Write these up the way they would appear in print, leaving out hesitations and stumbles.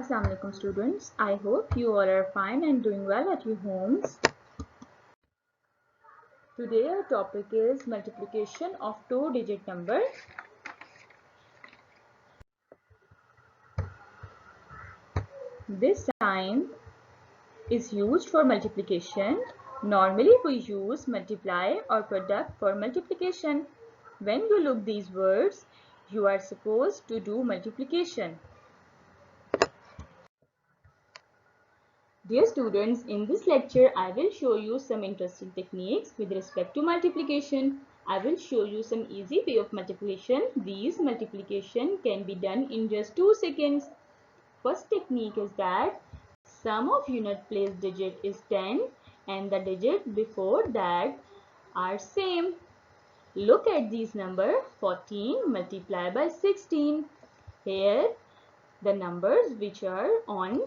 Assalamu alaikum students. I hope you all are fine and doing well at your homes. Today our topic is multiplication of two-digit number. This sign is used for multiplication. Normally we use multiply or product for multiplication. When you look these words, you are supposed to do multiplication. Dear students, in this lecture, I will show you some interesting techniques with respect to multiplication. I will show you some easy way of multiplication. These multiplication can be done in just 2 seconds. First technique is that sum of unit place digit is 10 and the digit before that are same. Look at these number 14 multiplied by 16. Here the numbers which are on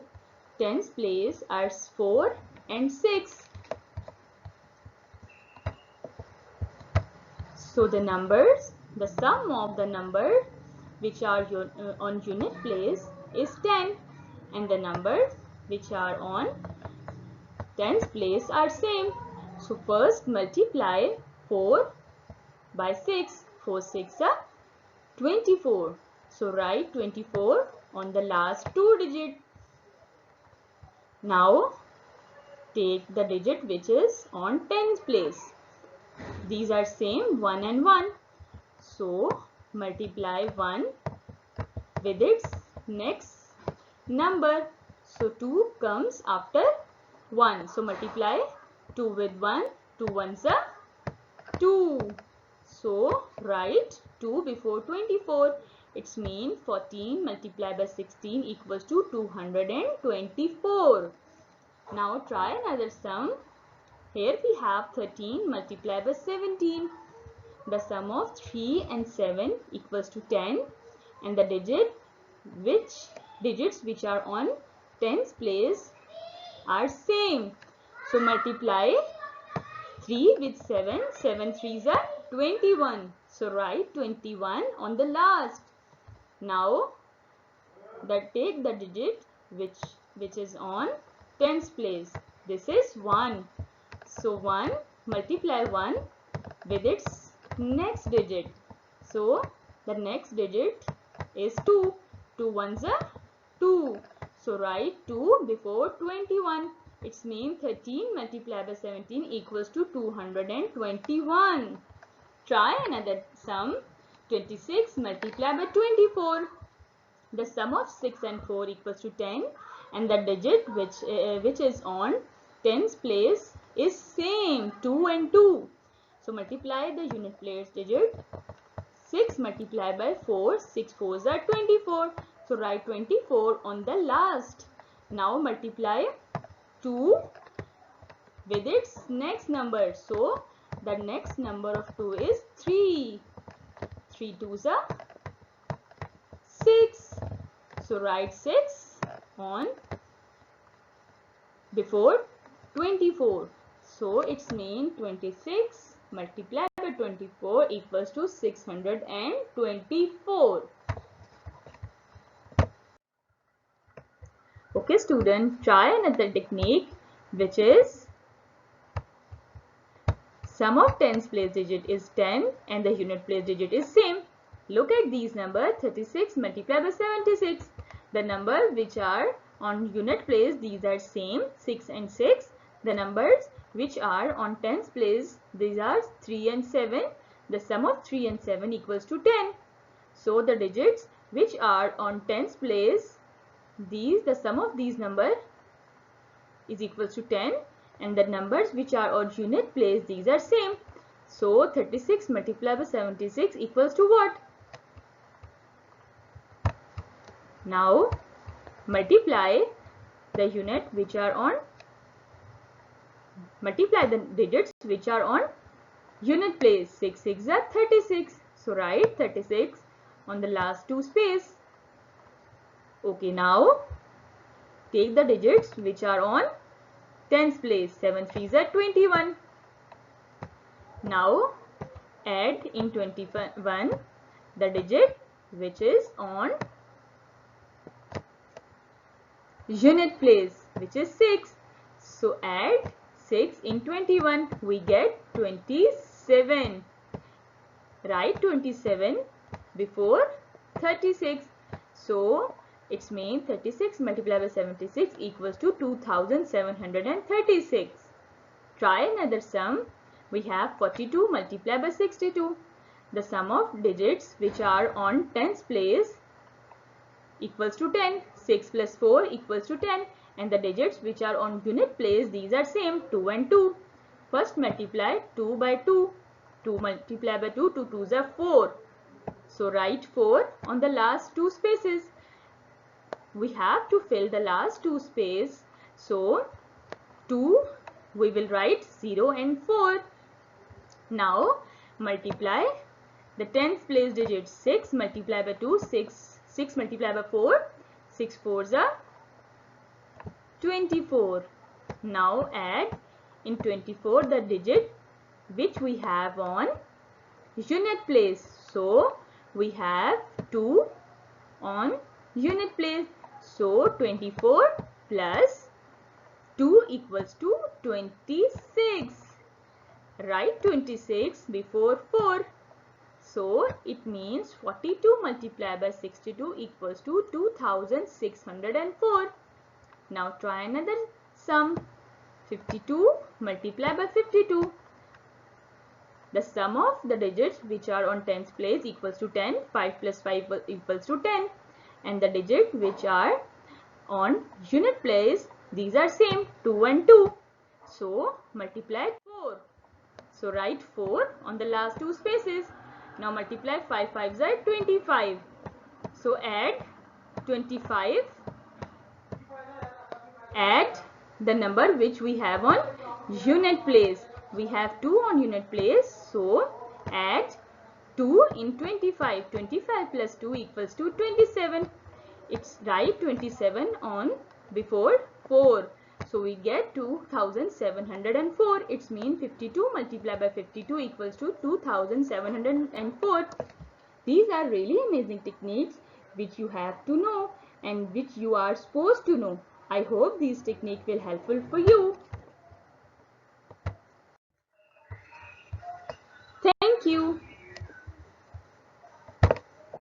tens place are 4 and 6. So the sum of the number which are on unit place is 10 and the numbers which are on tens place are same. So first multiply 4 by 6. 4 6 are 24. So write 24 on the last two digits. Now take the digit which is on tens place. These are same 1 and 1. So multiply 1 with its next number. So 2 comes after 1. So multiply 2 with 1. 2 ones are 2. So write 2 before 24. It's mean 14 multiplied by 16 equals to 224. Now try another sum. Here we have 13 multiplied by 17. The sum of 3 and 7 equals to 10 and the digits which are on tens place are same. So multiply 3 with 7. 7 3s are 21. So write 21 on the last. Now take the digit which is on tens place. This is 1. So 1 multiply 1 with its next digit. So the next digit is 2. 2 ones are 2. So write 2 before 21. It's mean 13 multiplied by 17 equals to 221. Try another sum. 26 multiplied by 24. The sum of 6 and 4 equals to 10 and the digit which is on tens place is same 2 and 2. So multiply the unit place digit. 6 multiplied by 4. 6 4s are 24. So write 24 on the last. Now multiply 2 with its next number. So the next number of 2 is 3. 3 2s are 6. So write 6 on before 24. So it's mean 26 multiplied by 24 equals to 624. Okay student, try another technique which is sum of tens place digit is 10 and the unit place digit is same. Look at these numbers 36 multiplied by 76. The number which are on unit place these are same 6 and 6. The numbers which are on tens place these are 3 and 7. The sum of 3 and 7 equals to 10. So the digits which are on tens place the sum of these number is equals to 10 and the numbers which are on unit place these are same. So 36 multiplied by 76 equals to what? Now multiply the unit which are on multiply the digits which are on unit place. 6 6 are 36. So write 36 on the last two space. Okay, now take the digits which are on tens place. 7 3s are 21. Now add in 21 the digit which is on unit place, which is 6. So add 6 in 21, we get 27. Write 27 before 36. So it's mean 36 multiplied by 76 equals to 2736. Try another sum. We have 42 multiplied by 62. The sum of digits which are on tens place equals to 10. 6 plus 4 equals to 10. And the digits which are on unit place, these are same, 2 and 2. First multiply 2 by 2. 2 multiplied by 2, 2 2s are 4. So write 4 on the last two spaces. We have to fill the last two space. So 2, we will write 0 and 4. Now multiply the tens place digits. 6 multiplied by 2, 6 multiplied by 4, 6 4s are 24. Now add in 24 the digit which we have on unit place. So we have 2 on unit place. So 24 plus 2 equals to 26. Write 26 before 4. So it means 42 multiplied by 62 equals to 2604. Now try another sum. 52 multiplied by 52. The sum of the digits which are on tens place equals to 10. 5 plus 5 equals to 10. And the digits which are on unit place, these are same, 2 and 2. So multiply 4. So write 4 on the last two spaces. Now multiply 5 5s are 25. So add 25. Add the number which we have on unit place. We have 2 on unit place. So add 2 in 25. 25 plus 2 equals to 27. It's write 27 on before 4. So we get 2704. It's mean 52 multiplied by 52 equals to 2704. These are really amazing techniques which you have to know and which you are supposed to know. I hope these techniques will helpful for you.